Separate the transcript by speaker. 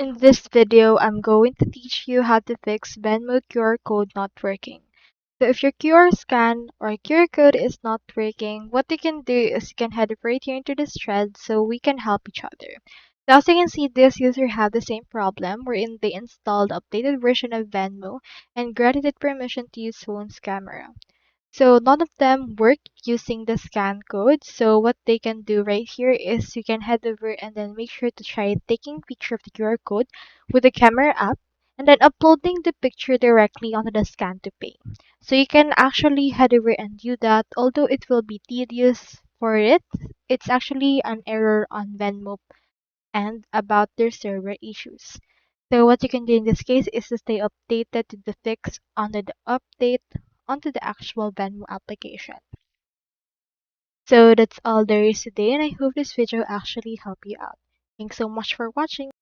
Speaker 1: In this video, I'm going to teach you how to fix Venmo QR code not working. So if your QR scan or QR code is not working, what you can do is you can head right here into this thread so we can help each other. So as you can see, this user had the same problem wherein they installed updated version of Venmo and granted it permission to use phone's camera. So none of them work using the scan code. So what they can do right here is you can head over and then make sure to try taking picture of the QR code with the camera app and then uploading the picture directly onto the scan to pay. So you can actually head over and do that. Although it will be tedious for it, it's actually an error on Venmo and about their server issues. So what you can do in this case is to stay updated to the fix under the update onto the actual Venmo application. So that's all there is today, and I hope this video actually helped you out. Thanks so much for watching.